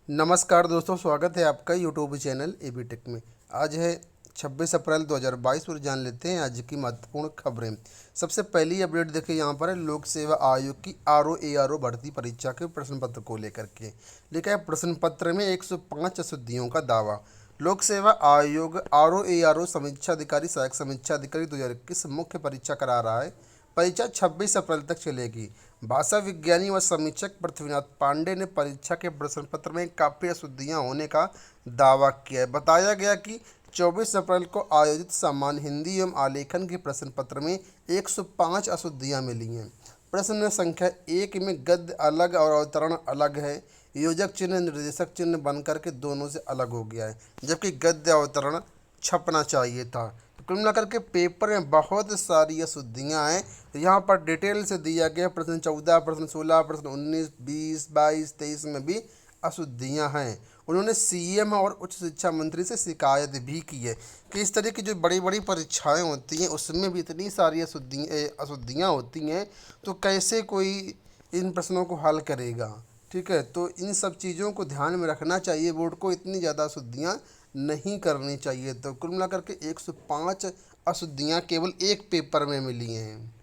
नमस्कार दोस्तों, स्वागत है आपका यूट्यूब चैनल एबी टेक में। आज है 26 अप्रैल 2022 और जान लेते हैं आज की महत्वपूर्ण खबरें। सबसे पहली अपडेट देखिए, यहाँ पर है लोक सेवा आयोग की आरओ भर्ती परीक्षा के प्रश्न पत्र को लेकर के लिखा है। प्रश्न पत्र में 105 अशुद्धियों का दावा। लोक सेवा आयोग आरओ समीक्षा अधिकारी सहायक समीक्षा अधिकारी 2021 मुख्य परीक्षा करा रहा है। परीक्षा 26 अप्रैल तक चलेगी। भाषा विज्ञानी व समीक्षक पृथ्वीनाथ पांडे ने परीक्षा के प्रश्न पत्र में काफ़ी अशुद्धियां होने का दावा किया है। बताया गया कि 24 अप्रैल को आयोजित सामान्य हिंदी एवं आलेखन के प्रश्न पत्र में 105 अशुद्धियां मिली हैं। प्रश्न संख्या 1 में गद्य अलग और अवतरण अलग है। योजक चिन्ह निर्देशक चिन्ह बनकर के दोनों से अलग हो गया है, जबकि गद्य अवतरण छपना चाहिए था। तो कुल मिलाकर के पेपर में बहुत सारी अशुद्धियाँ हैं। यहाँ पर डिटेल से दिया गया। प्रश्न 14, प्रश्न 16, प्रश्न 19, 20, 22, 23 में भी अशुद्धियाँ हैं। उन्होंने सीएम और उच्च शिक्षा मंत्री से शिकायत भी की है कि इस तरह की जो बड़ी बड़ी परीक्षाएं होती हैं उसमें भी इतनी सारी अशुद्धियाँ होती हैं, तो कैसे कोई इन प्रश्नों को हल करेगा। ठीक है, तो इन सब चीज़ों को ध्यान में रखना चाहिए। बोर्ड को इतनी ज़्यादा अशुद्धियाँ नहीं करनी चाहिए। तो कुल मिलाकर के 105 अशुद्धियाँ केवल एक पेपर में मिली हैं।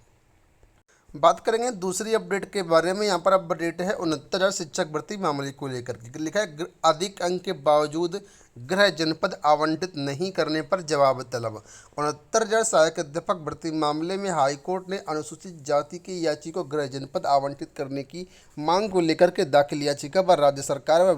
बात करेंगे दूसरी अपडेट के बारे में। यहाँ पर अपडेट है 69,000 शिक्षक भर्ती मामले को लेकर के लिखा है। अधिक अंक के बावजूद गृह जनपद आवंटित नहीं करने पर जवाब तलब। 69,000 सहायक अध्यापक भर्ती मामले में हाईकोर्ट ने अनुसूचित जाति की याचिका को गृह जनपद आवंटित करने की मांग को लेकर के दाखिल याचिका पर राज्य सरकार व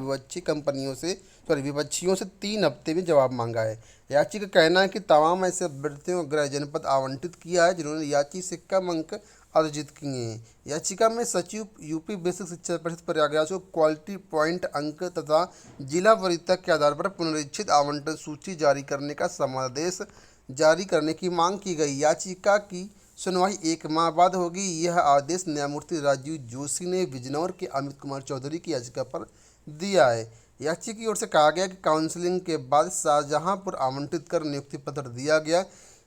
विपक्षियों से 3 हफ्ते में जवाब मांगा है। याचिका का कहना है कि तमाम ऐसे अभ्यर्थियों को गृह जनपद आवंटित किया है जिन्होंने याचिका से कम अंक अर्जित किए हैं। याचिका में सचिव यूपी बेसिक शिक्षा परिषद प्रयागराज को क्वालिटी पॉइंट अंक तथा जिला वरीयता के आधार पर पुनरीक्षित आवंटन सूची जारी करने का समादेश जारी करने की मांग की गई। याचिका की सुनवाई 1 माह बाद होगी। यह आदेश न्यायमूर्ति राजीव जोशी ने बिजनौर के अमित कुमार चौधरी की याचिका पर दिया है। याचिका की ओर से कहा गया कि काउंसलिंग के बाद शाहजहांपुर आवंटित कर नियुक्ति पत्र दिया गया।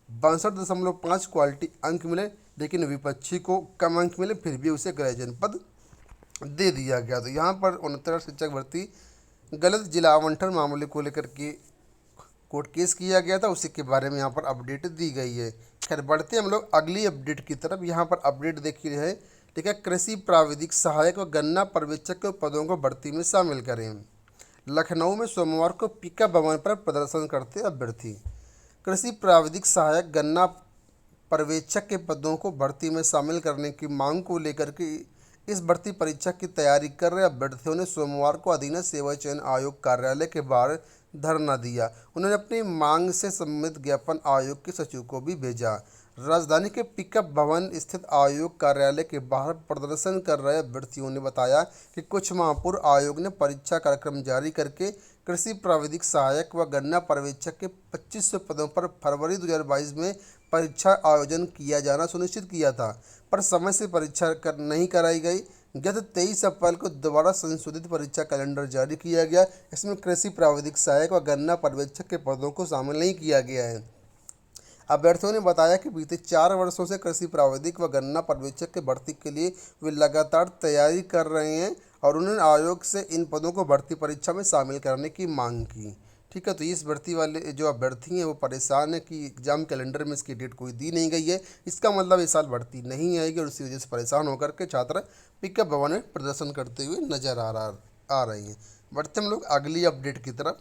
62.5 क्वालिटी अंक मिले, लेकिन विपक्षी को कम अंक मिले, फिर भी उसे गृह जनपद दे दिया गया। तो यहाँ पर 69 शिक्षक भर्ती गलत जिला आवंटन मामले को लेकर के कोर्ट केस किया गया था, उसी के बारे में यहाँ पर अपडेट दी गई है। खैर, बढ़ते हम लोग अगली अपडेट की तरफ। यहाँ पर अपडेट देखिए है, ठीक है। कृषि प्राविधिक सहायक व गन्ना पर्यवेक्षक के पदों को भर्ती में शामिल करें। लखनऊ में सोमवार को पिकअप भवन पर प्रदर्शन करते अभ्यर्थी कृषि प्राविधिक सहायक गन्ना पर्यवेक्षक के पदों को भर्ती में शामिल करने की मांग को लेकर के इस भर्ती परीक्षा की तैयारी कर रहे अभ्यर्थियों ने सोमवार को अधीनस्थ सेवा चयन आयोग कार्यालय के बाहर धरना दिया। उन्होंने अपनी मांग से संबंधित ज्ञापन आयोग के सचिव को भी भेजा। राजधानी के पिकअप भवन स्थित आयोग कार्यालय के बाहर प्रदर्शन कर रहे अभ्यर्थियों ने बताया कि कुछ माह पूर्व आयोग ने परीक्षा कार्यक्रम जारी करके कृषि प्राविधिक सहायक व गन्ना पर्यवेक्षक के 2500 पदों पर फरवरी 2022 में परीक्षा आयोजन किया जाना सुनिश्चित किया था, पर समय से परीक्षा नहीं कराई गई। गत 23 अप्रैल को दोबारा संशोधित परीक्षा कैलेंडर जारी किया गया। इसमें कृषि प्राविधिक सहायक व गन्ना पर्यवेक्षक के पदों को शामिल नहीं किया गया है। अभ्यर्थियों ने बताया कि बीते 4 वर्षों से कृषि प्राविधिक व गन्ना पर्यवेक्षक के भर्ती के लिए वे लगातार तैयारी कर रहे हैं और उन्होंने आयोग से इन पदों को भर्ती परीक्षा में शामिल करने की मांग की। ठीक है, तो इस भर्ती वाले जो अभ्यर्थी हैं वो परेशान है कि एग्जाम कैलेंडर में इसकी डेट कोई दी नहीं गई है। इसका मतलब इस साल भर्ती नहीं आएगी और इसी वजह से परेशान होकर के छात्र पिकअप भवन में प्रदर्शन करते हुए नजर आ रहे हैं। बढ़ते हम लोग अगली अपडेट की तरफ।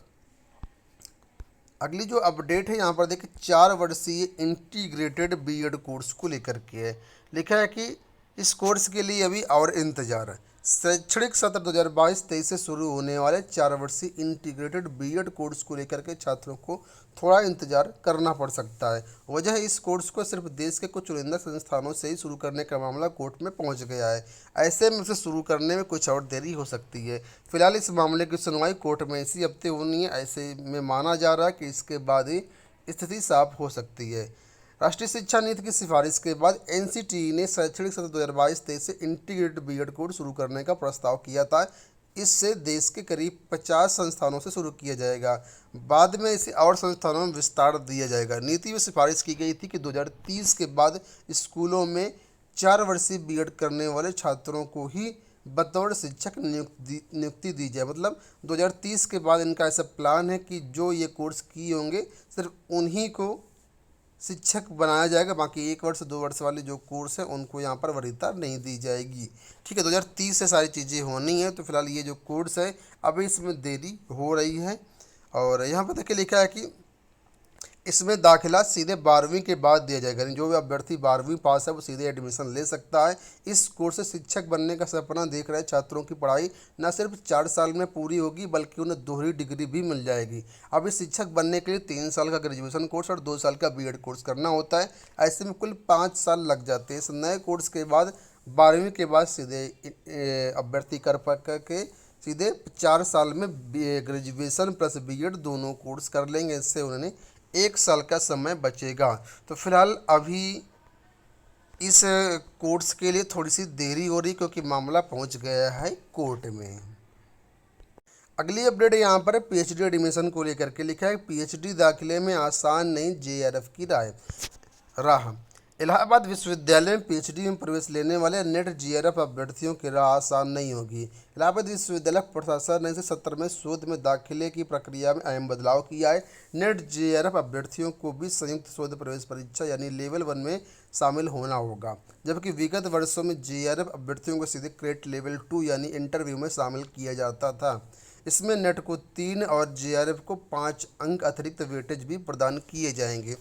अगली जो अपडेट है यहाँ पर देखिए, 4 वर्षीय इंटीग्रेटेड बीएड कोर्स को लेकर के है। लिखा है कि इस कोर्स के लिए अभी और इंतजार है। शैक्षणिक सत्र 2022-23 से शुरू होने वाले 4 वर्षीय इंटीग्रेटेड बीएड कोर्स को लेकर के छात्रों को थोड़ा इंतजार करना पड़ सकता है। वजह है, इस कोर्स को सिर्फ देश के कुछ चुनिंदा संस्थानों से ही शुरू करने का मामला कोर्ट में पहुंच गया है। ऐसे में उसे शुरू करने में कुछ और देरी हो सकती है। फिलहाल इस मामले की सुनवाई कोर्ट में इसी हफ्ते होनी है। ऐसे में माना जा रहा है कि इसके बाद ही स्थिति साफ हो सकती है। राष्ट्रीय शिक्षा नीति की सिफारिश के बाद एनसीटीई ने शैक्षणिक सत्र 2022-23 से इंटीग्रेटेड बीएड कोर्स शुरू करने का प्रस्ताव किया था। इससे देश के करीब 50 संस्थानों से शुरू किया जाएगा। बाद में इसे और संस्थानों में विस्तार दिया जाएगा। नीति में सिफारिश की गई थी कि 2030 के बाद स्कूलों में 4 वर्षीय बीएड करने वाले छात्रों को ही बतौर शिक्षक नियुक्ति दी जाए। मतलब 2030 के बाद इनका ऐसा प्लान है कि जो ये कोर्स किए होंगे सिर्फ उन्हीं को शिक्षक बनाया जाएगा, बाकी 1 वर्ष 2 वर्ष वाले जो कोर्स हैं उनको यहाँ पर वरीयता नहीं दी जाएगी। ठीक है, 2030 से सारी चीज़ें होनी है। तो फिलहाल ये जो कोर्स है अभी इसमें देरी हो रही है। और यहाँ पर देखिए लिखा है कि इसमें दाखिला सीधे 12वीं के बाद दिया जाएगा, यानी जो भी अभ्यर्थी 12वीं पास है वो सीधे एडमिशन ले सकता है। इस कोर्स से शिक्षक बनने का सपना देख रहे छात्रों की पढ़ाई न सिर्फ 4 साल में पूरी होगी बल्कि उन्हें दोहरी डिग्री भी मिल जाएगी। अभी शिक्षक बनने के लिए 3 साल का ग्रेजुएशन कोर्स और 2 साल का बीएड कोर्स करना होता है। ऐसे में कुल 5 साल लग जाते हैं। इस नए कोर्स के बाद 12वीं के बाद सीधे अभ्यर्थी कर के सीधे 4 साल में ग्रेजुएशन प्लस बीएड दोनों कोर्स कर लेंगे। इससे उन्हें 1 साल का समय बचेगा। तो फिलहाल अभी इस कोर्स के लिए थोड़ी सी देरी हो रही क्योंकि मामला पहुंच गया है कोर्ट में। अगली अपडेट यहाँ पर पीएचडी एडमिशन को लेकर के लिखा है, पीएचडी दाखिले में आसान नहीं जेआरएफ की राह। इलाहाबाद विश्वविद्यालय में पीएचडी में प्रवेश लेने वाले नेट जेआरएफ अभ्यर्थियों की राह आसान नहीं होगी। इलाहाबाद विश्वविद्यालय प्रशासन ने 17वें शोध में दाखिले की प्रक्रिया में अहम बदलाव किया है। नेट जेआरएफ अभ्यर्थियों को भी संयुक्त शोध प्रवेश परीक्षा यानी लेवल 1 में शामिल होना होगा, जबकि विगत वर्षों में जेआरएफ अभ्यर्थियों को सीधे क्रेट लेवल 2 यानी इंटरव्यू में शामिल किया जाता था। इसमें नेट को 3 और जेआरएफ को 5 अंक अतिरिक्त वेटेज भी प्रदान किए जाएंगे।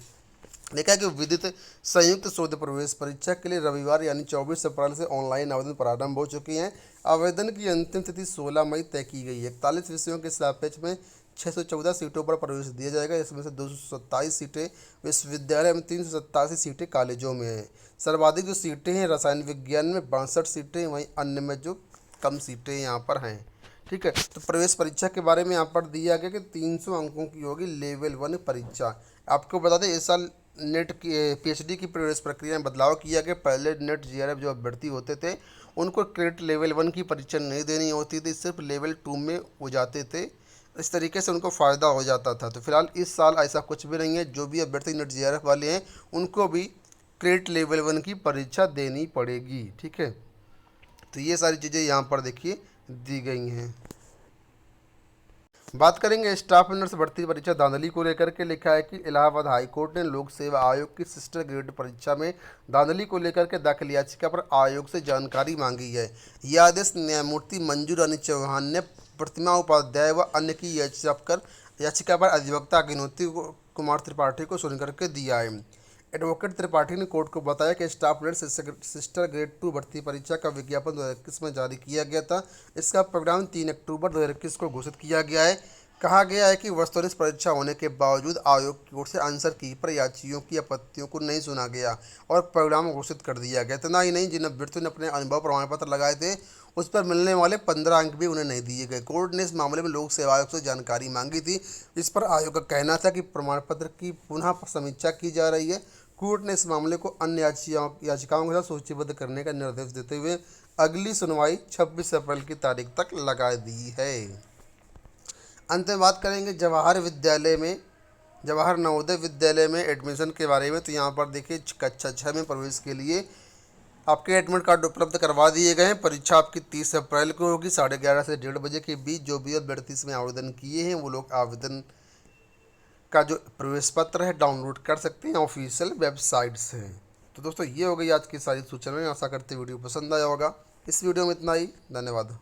देखा है कि विदित संयुक्त शोध प्रवेश परीक्षा के लिए रविवार यानी 24 अप्रैल से ऑनलाइन आवेदन प्रारंभ हो चुके हैं। आवेदन की अंतिम तिथि 16 मई तय की गई है। 41 विषयों के सापेक्ष में 614 सीटों पर प्रवेश दिया जाएगा। इसमें से 227 सीटें विश्वविद्यालय में, 387 सीटें कॉलेजों में हैं। सर्वाधिक जो सीटें हैं रसायन विज्ञान में 62 सीटें, वहीं अन्य में जो कम सीटें यहाँ पर हैं। ठीक है, तो प्रवेश परीक्षा के बारे में यहाँ पर दिया गया कि 300 अंकों की होगी लेवल 1 परीक्षा। आपको बता दें इस साल नेट की पीएचडी की प्रवेश प्रक्रिया में बदलाव किया गया। पहले नेट जेआरएफ जो अभ्यर्थी होते थे उनको क्रेट लेवल 1 की परीक्षा नहीं देनी होती थी, सिर्फ लेवल 2 में वो जाते थे। इस तरीके से उनको फ़ायदा हो जाता था। तो फिलहाल इस साल ऐसा कुछ भी नहीं है। जो भी अभ्यर्थी नेट जेआरएफ वाले हैं उनको भी क्रेट लेवल 1 की परीक्षा देनी पड़ेगी। ठीक है, तो ये सारी चीज़ें यहाँ पर देखिए दी गई हैं। बात करेंगे स्टाफ नर्स भर्ती परीक्षा धांधली को लेकर के लिखा है कि इलाहाबाद हाई कोर्ट ने लोक सेवा आयोग की सिस्टर ग्रेड परीक्षा में धांधली को लेकर के दाखिल याचिका पर आयोग से जानकारी मांगी है। यह आदेश न्यायमूर्ति मंजू रानी चौहान ने प्रतिमा उपाध्याय व अन्य की याचिका पर अधिवक्ता अग्निहोत्री कुमार त्रिपाठी को सुन करके दिया है। एडवोकेट त्रिपाठी ने कोर्ट को बताया कि स्टाफ नर्स सिस्टर ग्रेड 2 भर्ती परीक्षा का विज्ञापन 2021 में जारी किया गया था। इसका परिणाम 3 अक्टूबर 2021 को घोषित किया गया है। कहा गया है कि वस्तुनिष्ठ परीक्षा होने के बावजूद आयोग की ओर से आंसर की पर याचियों की आपत्तियों को नहीं सुना गया और परिणाम घोषित कर दिया गया। इतना ही नहीं, जिन अभ्यर्थियों ने अपने अनुभव प्रमाण पत्र लगाए थे उस पर मिलने वाले 15 अंक भी उन्हें नहीं दिए गए। कोर्ट ने इस मामले में लोक सेवा आयोग से जानकारी मांगी थी। इस पर आयोग का कहना था कि प्रमाण पत्र की पुनः समीक्षा की जा रही है। कोर्ट ने इस मामले को अन्य याचिकाओं के साथ सूचीबद्ध करने का निर्देश देते हुए अगली सुनवाई 26 अप्रैल की तारीख तक लगा दी है। अंत में बात करेंगे जवाहर नवोदय विद्यालय में एडमिशन के बारे में। तो यहाँ पर देखिए कक्षा 6 में प्रवेश के लिए आपके एडमिट कार्ड उपलब्ध करवा दिए गए हैं। परीक्षा आपकी 30 अप्रैल को होगी 11:30 से 1:30 बजे के बीच। जो भी अभ्यर्थी इसमें आवेदन किए हैं वो लोग आवेदन का जो प्रवेश पत्र है डाउनलोड कर सकते हैं ऑफिशियल वेबसाइट से। तो दोस्तों ये हो गई आज की सारी सूचनाएं। आशा करते वीडियो पसंद आया होगा। इस वीडियो में इतना ही। धन्यवाद।